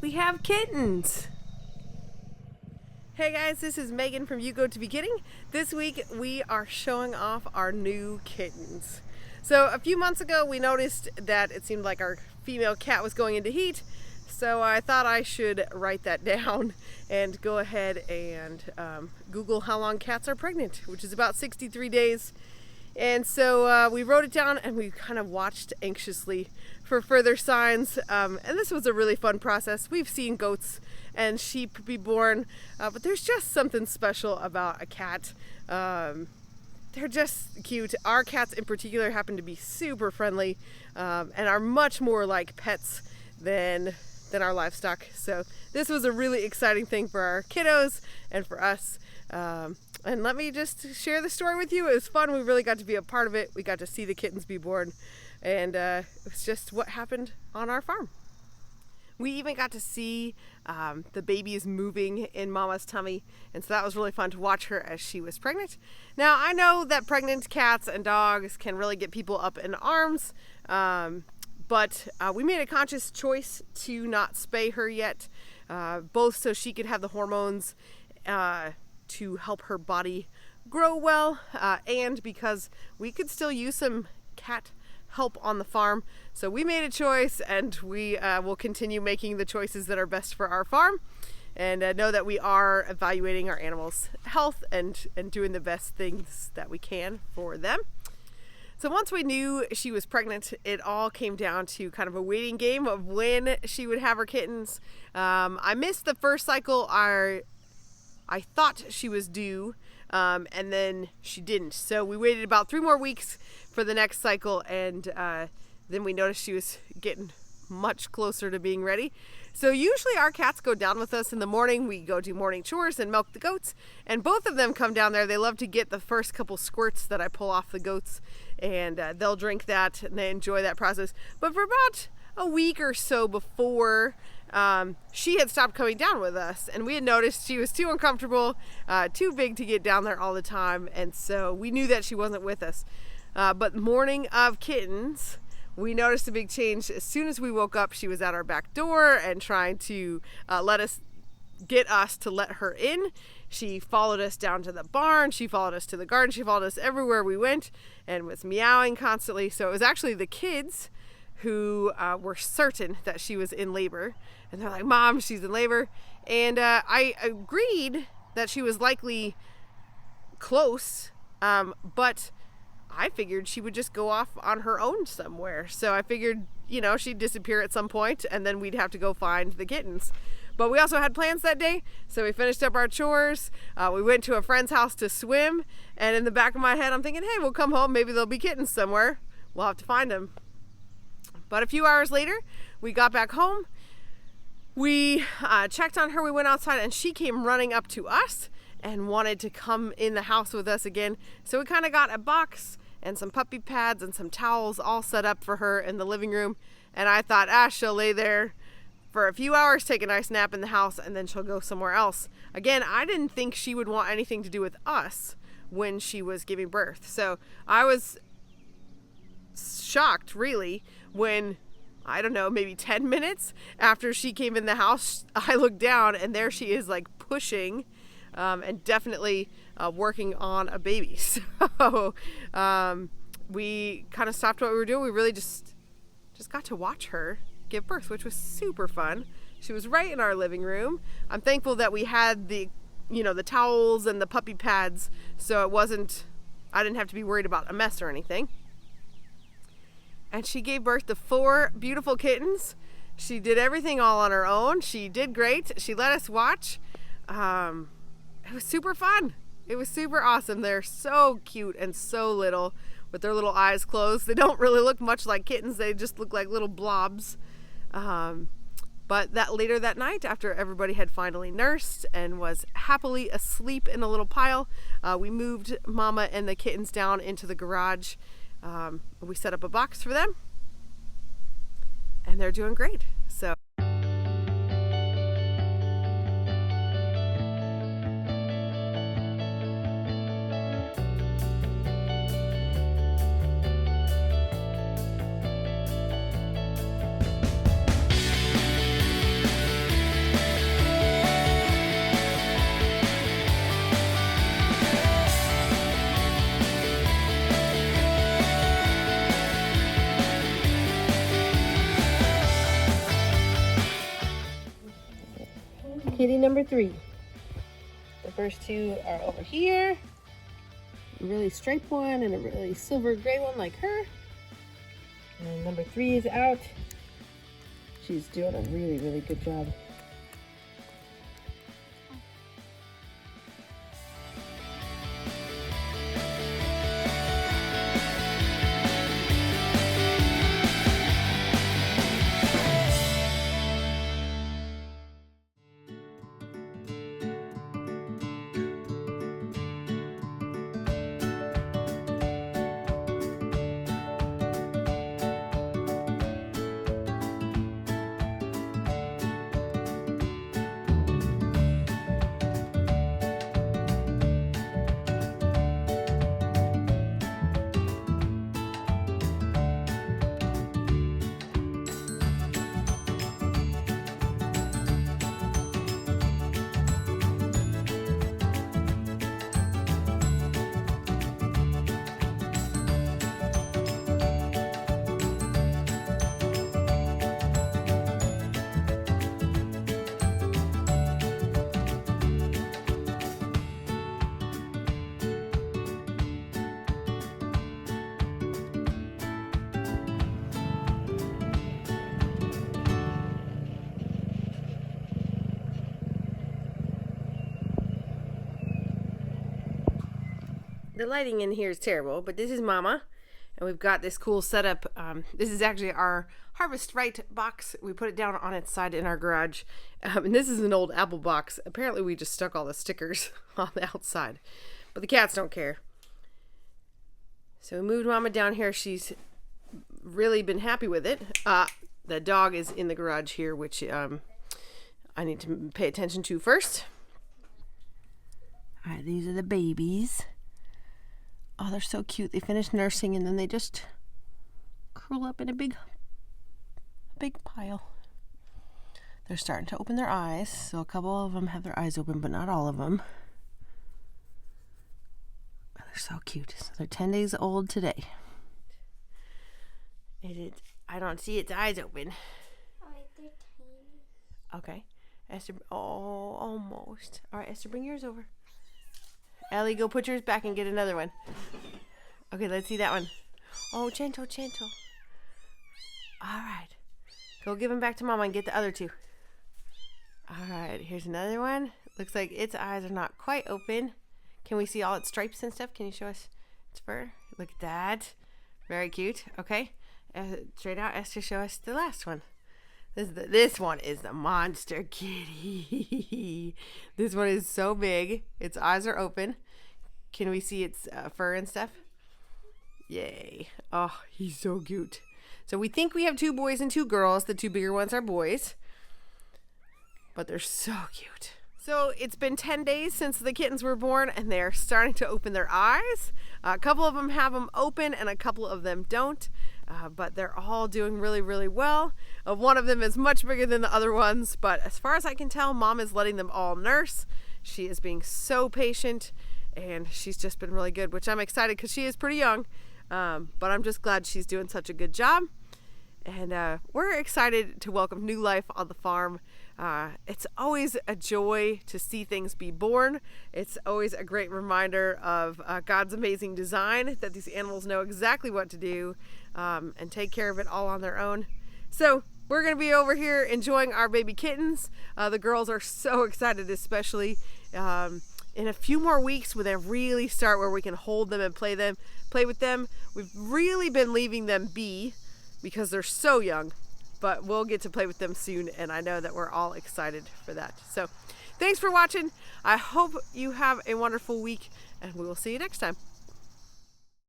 we have kittens. Hey guys, this is Megan from You Go to Be Kidding. This week we are showing off our new kittens. So a few months ago we noticed that it seemed like our female cat was going into heat, so I thought I should write that down and go ahead and Google how long cats are pregnant, which is about 63 days. And so we wrote it down and we kind of watched anxiously for further signs. And this was a really fun process. We've seen goats and sheep be born, but there's just something special about a cat. They're just cute. Our cats in particular happen to be super friendly and are much more like pets than our livestock. So this was a really exciting thing for our kiddos and for us. And let me just share the story with you. It was fun. We really got to be a part of it. We got to see the kittens be born. And it was just what happened on our farm. We even got to see the babies moving in Mama's tummy. And so that was really fun to watch her as she was pregnant. Now, I know that pregnant cats and dogs can really get people up in arms. But we made a conscious choice to not spay her yet. Both so she could have the hormones to help her body grow well, and because we could still use some cat help on the farm. So we made a choice, and we will continue making the choices that are best for our farm, and know that we are evaluating our animals' health and doing the best things that we can for them. So once we knew she was pregnant, it all came down to kind of a waiting game of when she would have her kittens. I missed the first cycle. I thought she was due, and then she didn't. So we waited about 3 more weeks for the next cycle, and then we noticed she was getting much closer to being ready. So usually our cats go down with us in the morning. We go do morning chores and milk the goats, and both of them come down there. They love to get the first couple squirts that I pull off the goats, and they'll drink that, and they enjoy that process. But for about a week or so before she had stopped coming down with us, and we had noticed she was too uncomfortable, too big to get down there all the time, and so we knew that she wasn't with us. But morning of kittens, we noticed a big change. As soon as we woke up, she was at our back door and trying to get us to let her in. She followed us down to the barn, she followed us to the garden, she followed us everywhere we went and was meowing constantly. So it was actually the kids who were certain that she was in labor. And they're like, "Mom, she's in labor." And I agreed that she was likely close, but I figured she would just go off on her own somewhere. So I figured, she'd disappear at some point, and then we'd have to go find the kittens. But we also had plans that day, so we finished up our chores. We went to a friend's house to swim, and in the back of my head, I'm thinking, hey, we'll come home. Maybe there'll be kittens somewhere. We'll have to find them. But a few hours later, we got back home. We checked on her. We went outside, and she came running up to us and wanted to come in the house with us again. So we kind of got a box and some puppy pads and some towels all set up for her in the living room. And I thought, she'll lay there for a few hours, take a nice nap in the house, and then she'll go somewhere else. Again, I didn't think she would want anything to do with us when she was giving birth. So I was shocked, really, when, I don't know, maybe 10 minutes after she came in the house, I looked down and there she is, like, pushing and definitely working on a baby. So we kind of stopped what we were doing. We really just got to watch her give birth, which was super fun. She was right in our living room. I'm thankful that we had the towels and the puppy pads, so I didn't have to be worried about a mess or anything. And she gave birth to 4 beautiful kittens. She did everything all on her own. She did great. She let us watch. It was super fun. It was super awesome. They're so cute and so little with their little eyes closed. They don't really look much like kittens. They just look like little blobs. But later that night, after everybody had finally nursed and was happily asleep in a little pile, we moved Mama and the kittens down into the garage. We set up a box for them, and they're doing great. So kitty number 3. The first 2 are over here. A really striped one and a really silver gray one like her. And number 3 is out. She's doing a really, really good job. The lighting in here is terrible, but this is Mama, and we've got this cool setup. This is actually our Harvest Right box. We put it down on its side in our garage, and this is an old Apple box. Apparently we just stuck all the stickers on the outside, but the cats don't care. So we moved Mama down here. She's really been happy with it. The dog is in the garage here, which I need to pay attention to first. All right, these are the babies. Oh, they're so cute. They finish nursing and then they just curl up in a big pile. They're starting to open their eyes. So a couple of them have their eyes open, but not all of them. They're so cute. So they're 10 days old today. I don't see its eyes open. Oh, they're tiny. Okay. Esther, oh, almost. All right, Esther, bring yours over. Ellie, go put yours back and get another one. Okay, let's see that one. Oh, gentle. All right. Go give them back to Mama and get the other 2. All right, here's another one. Looks like its eyes are not quite open. Can we see all its stripes and stuff? Can you show us its fur? Look at that. Very cute. Okay. Straight out, Esther, show us the last one. This one is the monster kitty. This one is so big. Its eyes are open. Can we see its fur and stuff? Yay. Oh, he's so cute. So we think we have 2 boys and 2 girls. The 2 bigger ones are boys. But they're so cute. So it's been 10 days since the kittens were born, and they're starting to open their eyes. A couple of them have them open and a couple of them don't. But they're all doing really, really well. One of them is much bigger than the other ones, but as far as I can tell, Mom is letting them all nurse. She is being so patient, and she's just been really good, which I'm excited because she is pretty young. But I'm just glad she's doing such a good job. And we're excited to welcome new life on the farm. It's always a joy to see things be born. It's always a great reminder of God's amazing design, that these animals know exactly what to do and take care of it all on their own. So we're going to be over here enjoying our baby kittens. The girls are so excited, especially in a few more weeks when they really start where we can hold them and play with them. We've really been leaving them be because they're so young. But we'll get to play with them soon, and I know that we're all excited for that. So thanks for watching. I hope you have a wonderful week, and we will see you next time.